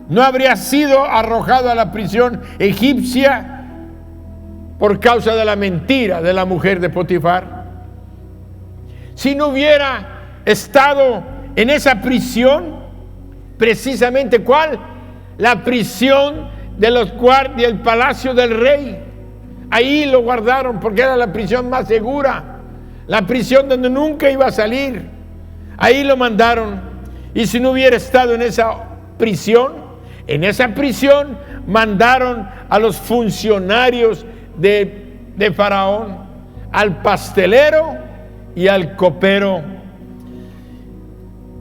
no habría sido arrojado a la prisión egipcia por causa de la mentira de la mujer de Potifar. Si no hubiera estado en esa prisión, precisamente ¿cuál? La prisión de los guardias del palacio del rey. Ahí lo guardaron porque era la prisión más segura, la prisión donde nunca iba a salir. Ahí lo mandaron. Y si no hubiera estado en esa prisión mandaron a los funcionarios de Faraón, al pastelero y al copero.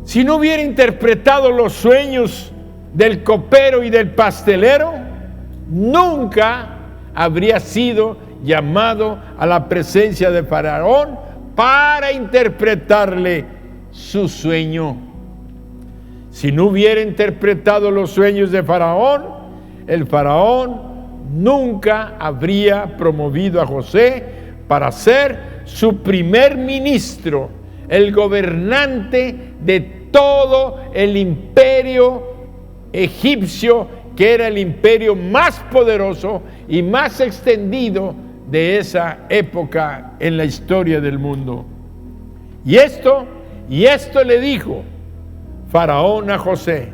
Si no hubiera interpretado los sueños del copero y del pastelero, nunca habría sido llamado a la presencia de Faraón para interpretarle su sueño. Si no hubiera interpretado los sueños de Faraón, el Faraón nunca habría promovido a José para ser su primer ministro, el gobernante de todo el imperio egipcio, que era el imperio más poderoso y más extendido de esa época en la historia del mundo. Y esto le dijo Faraón a José.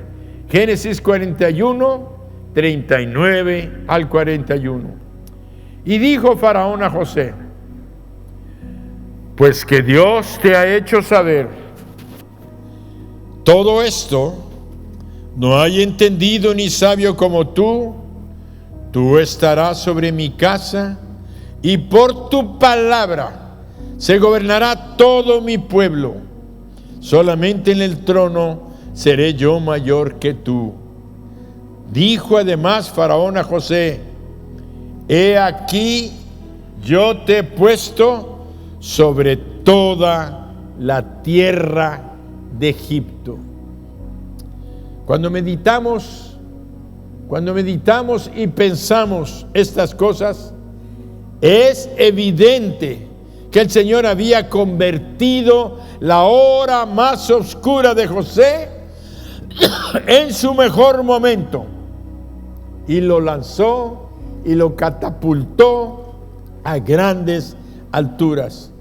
Génesis 41, 39 al 41. Y dijo Faraón a José: pues que Dios te ha hecho saber todo esto, no hay entendido ni sabio como tú estarás sobre mi casa, y por tu palabra se gobernará todo mi pueblo. Solamente en el trono seré yo mayor que tú. Dijo además Faraón a José: he aquí yo te he puesto sobre toda la tierra de Egipto. Cuando meditamos y pensamos estas cosas, es evidente que el Señor había convertido la hora más oscura de José en su mejor momento, y lo lanzó y lo catapultó a grandes alturas.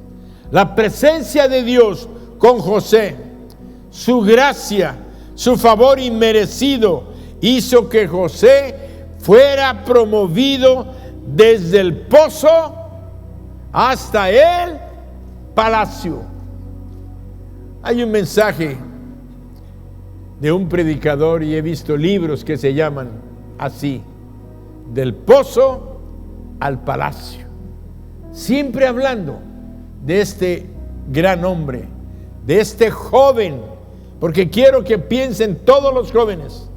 La presencia de Dios con José, su gracia, su favor inmerecido, hizo que José fuera promovido desde el pozo hasta el palacio. Hay un mensaje de un predicador, y he visto libros que se llaman así: del pozo al palacio, siempre hablando de este gran hombre, de este joven, porque quiero que piensen todos los jóvenes.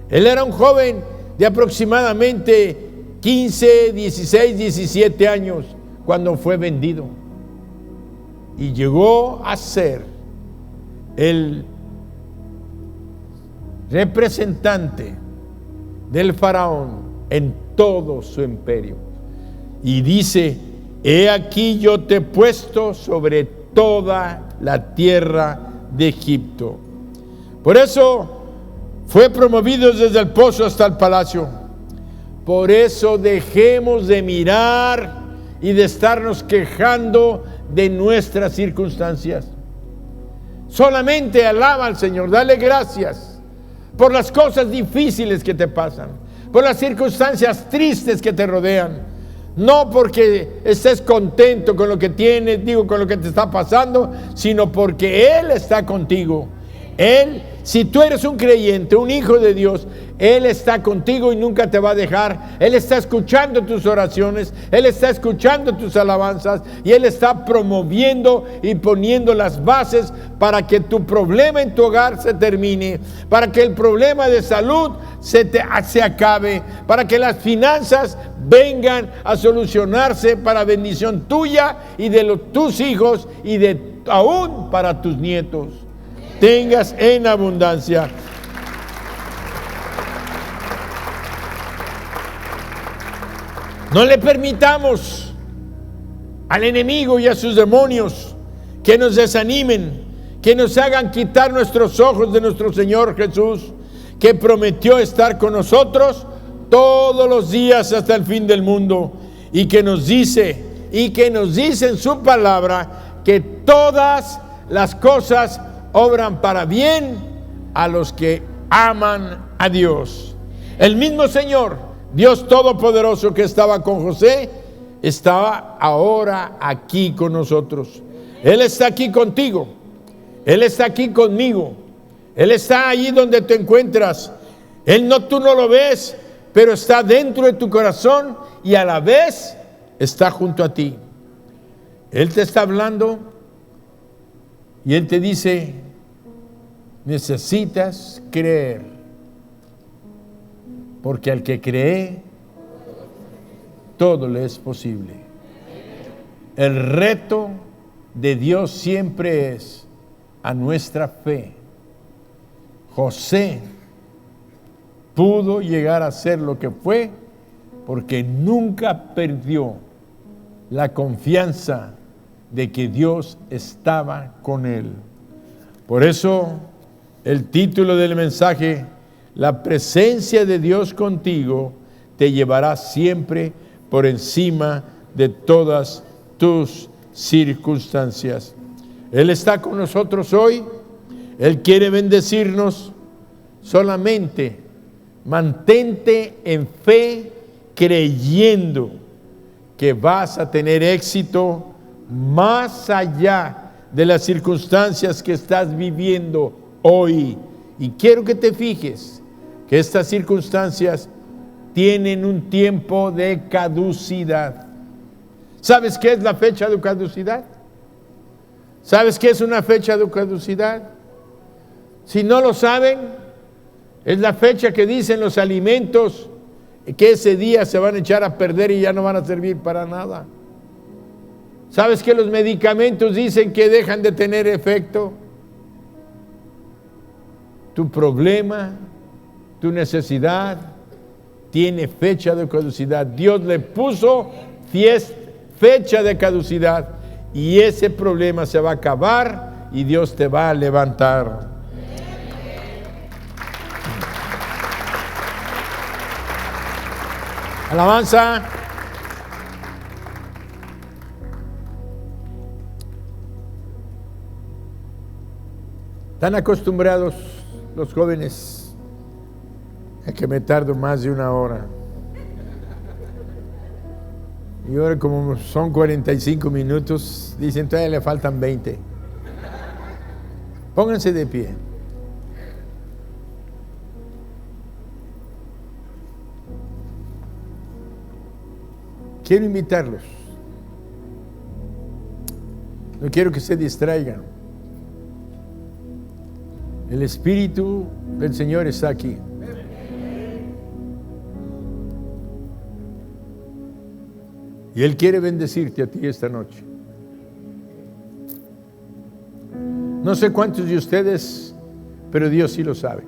Él era un joven de aproximadamente 15, 16, 17 años cuando fue vendido, y llegó a ser el representante del faraón en todo su imperio. Y dice: he aquí yo te he puesto sobre toda la tierra de Egipto. Por eso fue promovido desde el pozo hasta el palacio. Por eso dejemos de mirar y de estarnos quejando de nuestras circunstancias. Solamente alaba al Señor, dale gracias por las cosas difíciles que te pasan, por las circunstancias tristes que te rodean. No porque estés contento con lo que tienes, con lo que te está pasando, sino porque Él está contigo. Él, si tú eres un creyente, un hijo de Dios, Él está contigo y nunca te va a dejar. Él está escuchando tus oraciones, Él está escuchando tus alabanzas, y Él está promoviendo y poniendo las bases para que tu problema en tu hogar se termine, para que el problema de salud se acabe, para que las finanzas vengan a solucionarse para bendición tuya y de tus hijos, y aún para tus nietos. Tengas en abundancia. No le permitamos al enemigo y a sus demonios que nos desanimen, que nos hagan quitar nuestros ojos de nuestro Señor Jesús, que prometió estar con nosotros todos los días hasta el fin del mundo, y que nos dice en su palabra que todas las cosas obran para bien a los que aman a Dios. El mismo Señor, Dios Todopoderoso, que estaba con José, estaba ahora aquí con nosotros. Él está aquí contigo, Él está aquí conmigo, Él está allí donde te encuentras. Tú no lo ves, pero está dentro de tu corazón y a la vez está junto a ti. Él te está hablando y Él te dice: necesitas creer, porque al que cree, todo le es posible. El reto de Dios siempre es a nuestra fe. José pudo llegar a ser lo que fue porque nunca perdió la confianza de que Dios estaba con él. Por eso el título del mensaje: la presencia de Dios contigo te llevará siempre por encima de todas tus circunstancias. Él está con nosotros hoy. Él quiere bendecirnos. Solamente mantente en fe, creyendo que vas a tener éxito más allá de las circunstancias que estás viviendo hoy. Y quiero que te fijes que estas circunstancias tienen un tiempo de caducidad. ¿Sabes qué es la fecha de caducidad? ¿Sabes qué es una fecha de caducidad? Si no lo saben, es la fecha que dicen los alimentos que ese día se van a echar a perder y ya no van a servir para nada. ¿Sabes que los medicamentos dicen que dejan de tener efecto? Tu problema, tu necesidad, tiene fecha de caducidad. Dios le puso fecha de caducidad, y ese problema se va a acabar y Dios te va a levantar. Alabanza. Están acostumbrados los jóvenes a que me tardo más de una hora. Y ahora, como son 45 minutos, dicen todavía le faltan 20. Pónganse de pie. quiero invitarlos. No quiero que se distraigan. El Espíritu del Señor está aquí. Y Él quiere bendecirte a ti esta noche. No sé cuántos de ustedes, pero Dios sí lo sabe,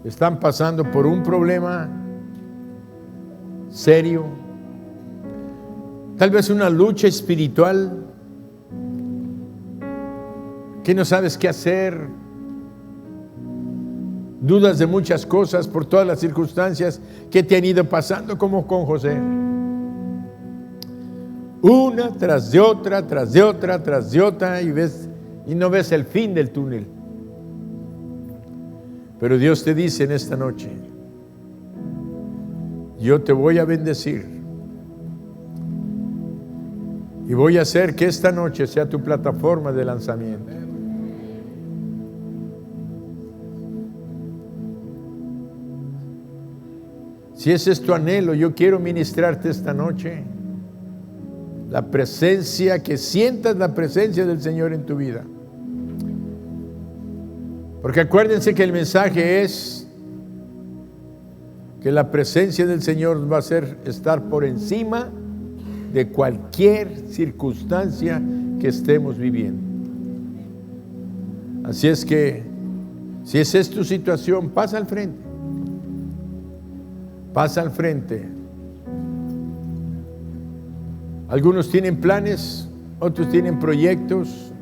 están pasando por un problema serio, tal vez una lucha espiritual, que no sabes qué hacer, dudas de muchas cosas por todas las circunstancias que te han ido pasando, como con José. Una tras de otra, tras de otra, tras de otra, y no ves el fin del túnel. Pero Dios te dice en esta noche: yo te voy a bendecir y voy a hacer que esta noche sea tu plataforma de lanzamiento. Si ese es tu anhelo, yo quiero ministrarte esta noche la presencia, que sientas la presencia del Señor en tu vida. Porque acuérdense que el mensaje es que la presencia del Señor va a ser estar por encima de cualquier circunstancia que estemos viviendo. Así es que, si esa es tu situación, pasa al frente. Pasa al frente. Algunos tienen planes, otros tienen proyectos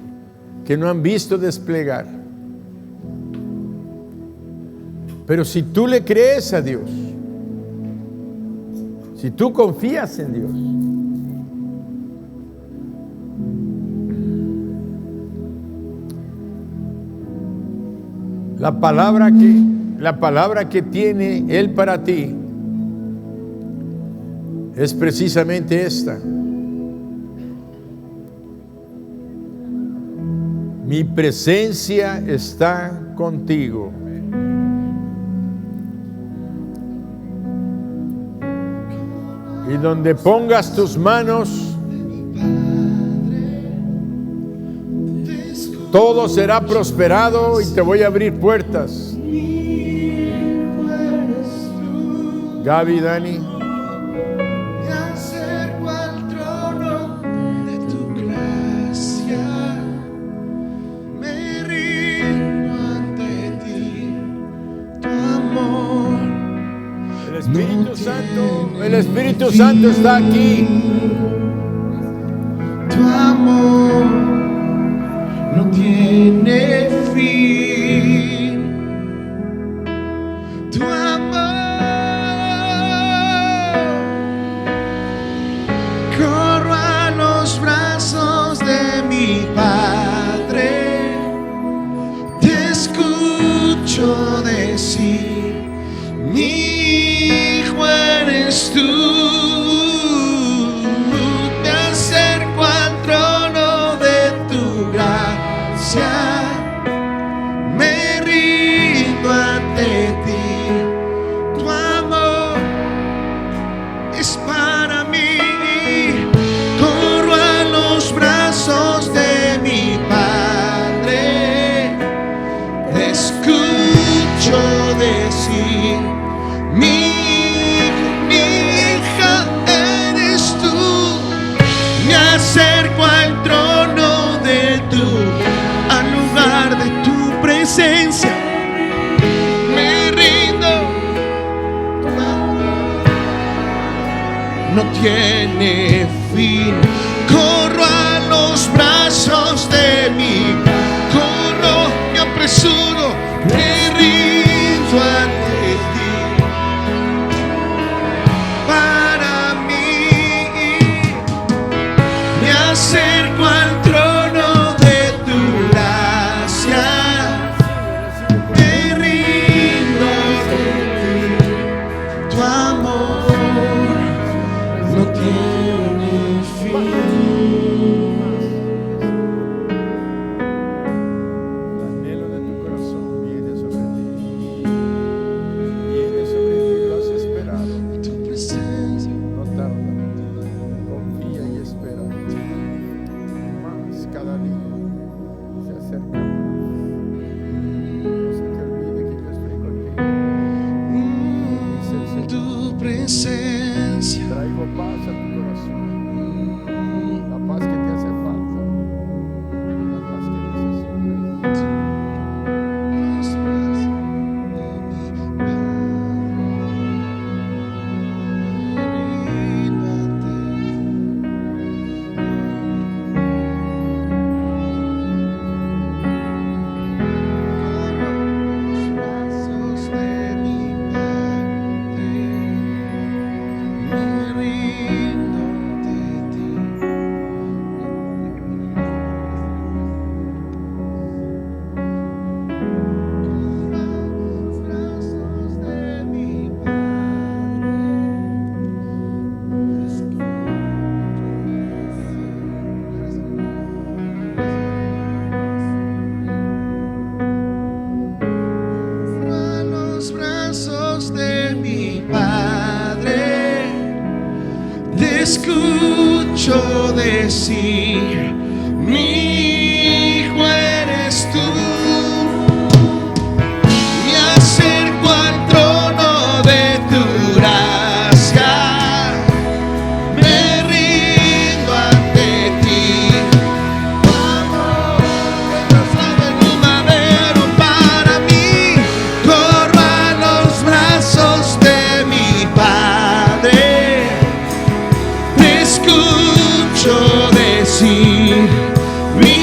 que no han visto desplegar. Pero si tú le crees a Dios, si tú confías en Dios, la palabra que tiene Él para ti es precisamente esta: mi presencia está contigo. Y donde pongas tus manos, todo será prosperado y te voy a abrir puertas. Gaby, Dani. El Espíritu Santo está aquí. Tu amor no tiene fin. Tu amor, corro a los brazos de mi Padre. Te escucho decir: mi hijo eres tú. Me acerco al trono de tu gracia, me rindo ante ti. Tu amor es para mí. Corro a los brazos de mi Padre. Te escucho decir: mi hija eres tú. Me acerco al trono de al lugar de tu presencia. Me rindo. Tu amor no tiene fin. Corro a los brazos de mi Padre. Corro, me apresuro, me rindo ante ti. Para mí, me acerco al trono de tu gracia, me rindo ante ti. Tu amor no tiene fin. El anhelo de tu corazón. escucho decir, mi hijo eres tú. Me acerco al trono de tu gracia, me rindo ante ti. Tu amor es un madero para mí. Corro a los brazos de mi Padre. Te escucho decir, mi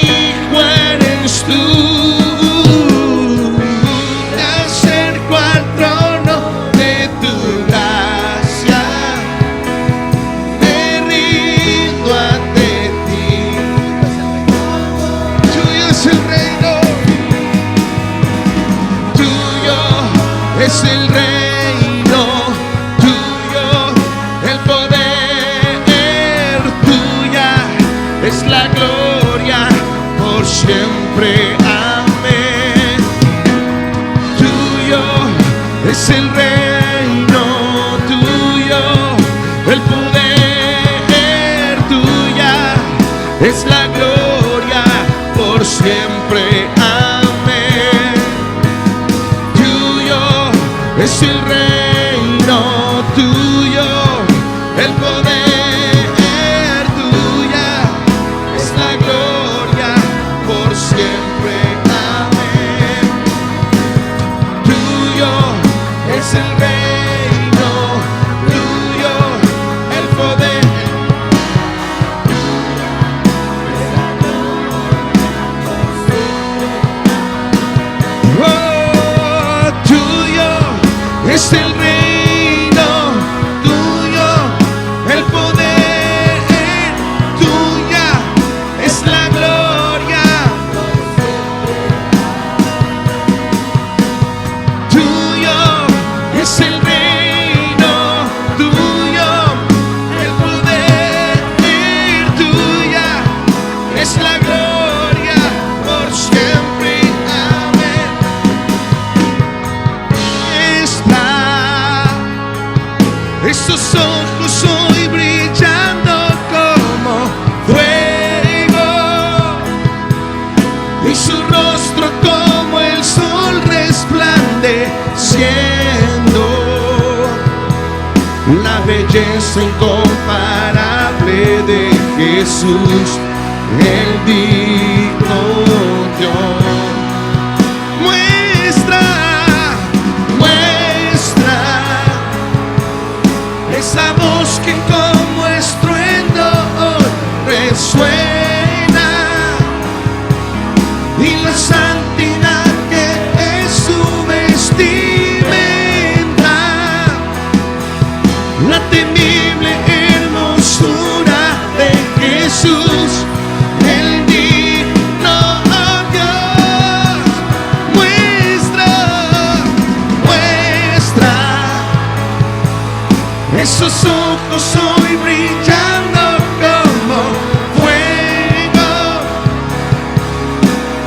hijo eres tú. Me acerco al trono de tu gracia, me rindo ante ti. Tuyo es el reino, tuyo es el reino, tuyo el poder, tuya es la gloria por siempre. Amén. Tuyo es el reino, tuyo el poder, tuya es la gloria por siempre. Amén. Tuyo es el reino, tuyo el poder, tuya es la gloria por siempre. Amén. Tuyo es el reino, tuyo el poder. Oh, tuyo es el reino, tuyo el poder, tuya es la gloria. Tuyo es el reino, tuyo el poder, tuya es la gloria por siempre. Amén. Estos ojos hoy brillando como fuego, y su rostro como el sol resplandeciendo. La belleza incomparable de Jesús, el digno Dios. Muestra esa voz que como estruendo resuena, y la santidad que es su vestimenta, la temible hermosura de Jesús, el digno Dios. Muestra esos ojos hoy brillando como fuego,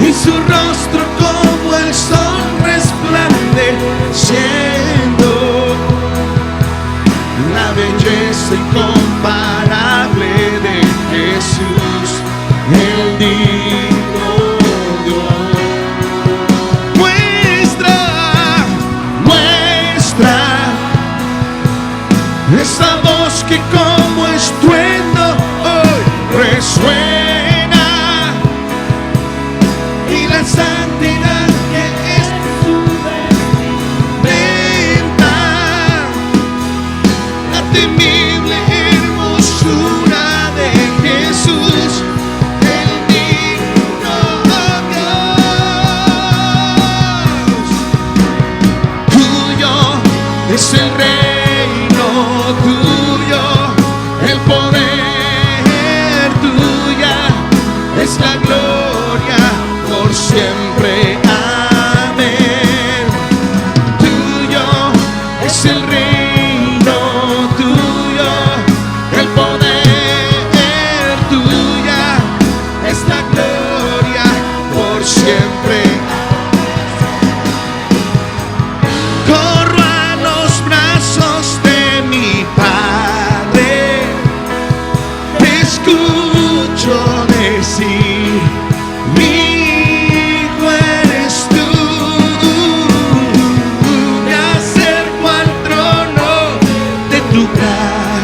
y su rostro como el sol resplandeciendo. La belleza incomparable de Jesús, el digno Dios. Muestra esa voz que como estruendo hoy resuena, y la santidad que es su vestimenta, la temible hermosura de Jesús, el digno Dios. Tuyo es el reino, tuyo el poder.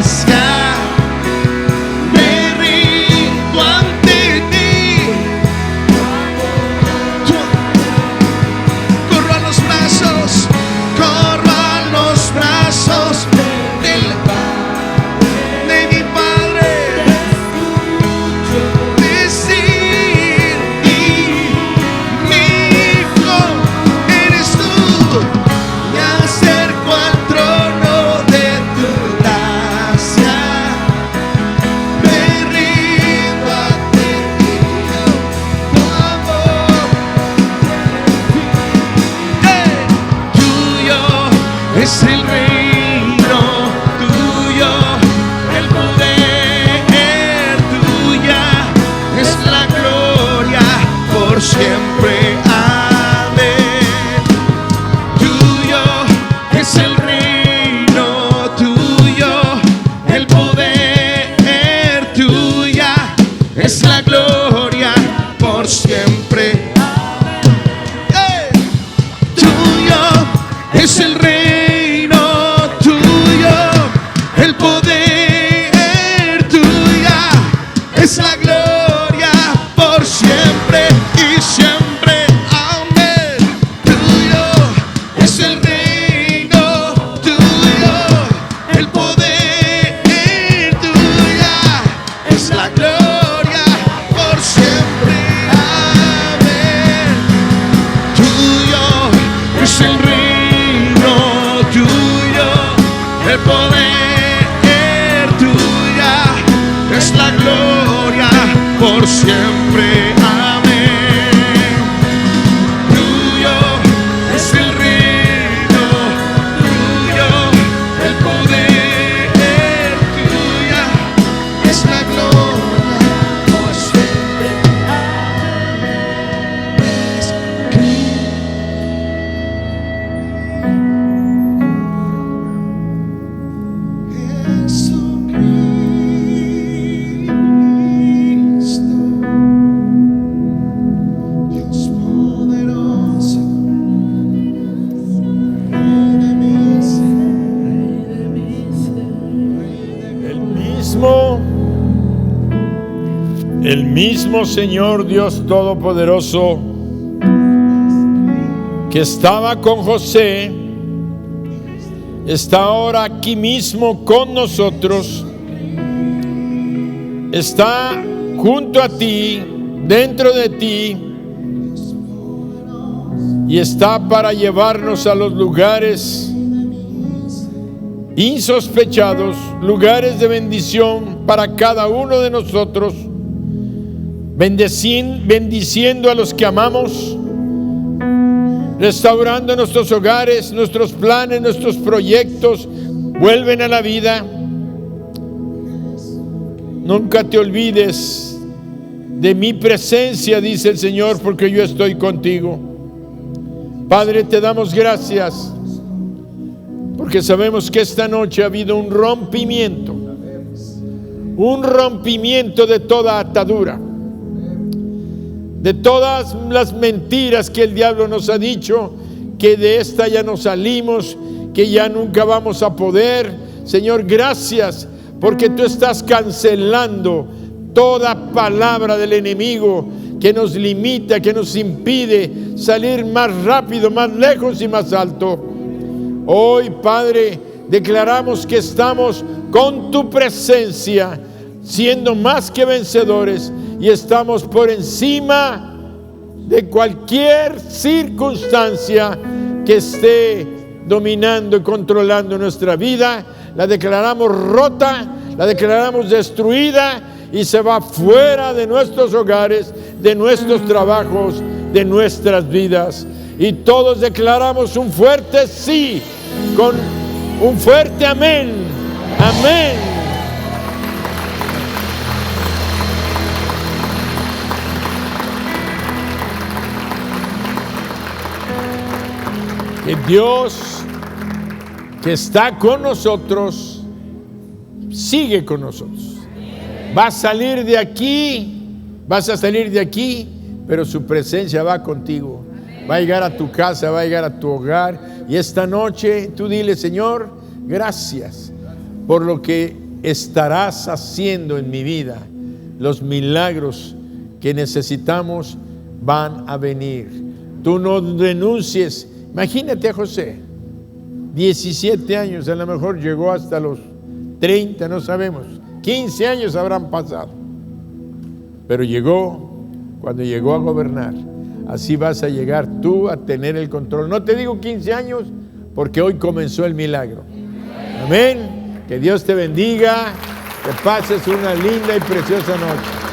gracia. Me rindo ante ti. Corro a los brazos de mi Padre. Decir, y mi hijo eres tú. Me acerco al trono de tu gracia. Me rindo ante ti, tu amor. Tuyo es el reino, tuyo el poder, tuya es la gloria por siempre. Amén. Tuyo es el reino, tuyo el poder, tuya es la gloria por siempre. Tuyo es el reino, tuyo el poder, tuya es la gloria por siempre y siempre. Amén. Tuyo es el reino, tuyo el poder, tuya es la gloria por siempre. Amén. Tuyo es el reino, tuyo el poder, tuya es la gloria por siempre. Amén. Tuyo es el reino, tuyo el poder, tuya es la gloria por siempre. Jesucristo, Dios poderoso, Rey de mi ser. El mismo Señor Dios Todopoderoso que estaba con José, está ahora aquí mismo con nosotros, está junto a ti, dentro de ti, y está para llevarnos a los lugares insospechados, lugares de bendición para cada uno de nosotros, bendiciendo a los que amamos, restaurando nuestros hogares, nuestros planes, nuestros proyectos, vuelven a la vida. Nunca te olvides de mi presencia, dice el Señor, porque yo estoy contigo. Padre, te damos gracias, porque sabemos que esta noche ha habido un rompimiento de toda atadura, de todas las mentiras que el diablo nos ha dicho, que de esta ya no salimos, que ya nunca vamos a poder. Señor, gracias, porque tú estás cancelando toda palabra del enemigo que nos limita, que nos impide salir más rápido, más lejos y más alto. Hoy, Padre, declaramos que estamos con tu presencia, siendo más que vencedores, y estamos por encima de cualquier circunstancia que esté dominando y controlando nuestra vida. La declaramos rota, la declaramos destruida, y se va fuera de nuestros hogares, de nuestros trabajos, de nuestras vidas. Y todos declaramos un fuerte sí, con un fuerte amén. Amén. Que Dios, que está con nosotros, sigue con nosotros. Vas a salir de aquí, pero su presencia va contigo. Va a llegar a tu casa, va a llegar a tu hogar. Y esta noche tú dile: Señor, gracias por lo que estarás haciendo en mi vida. Los milagros que necesitamos van a venir. Tú no renuncies. Imagínate a José, 17 años, a lo mejor llegó hasta los 30, no sabemos. 15 años habrán pasado. Pero llegó, cuando llegó a gobernar. Así vas a llegar tú a tener el control. No te digo 15 años, porque hoy comenzó el milagro. Amén. Que Dios te bendiga, que pases una linda y preciosa noche.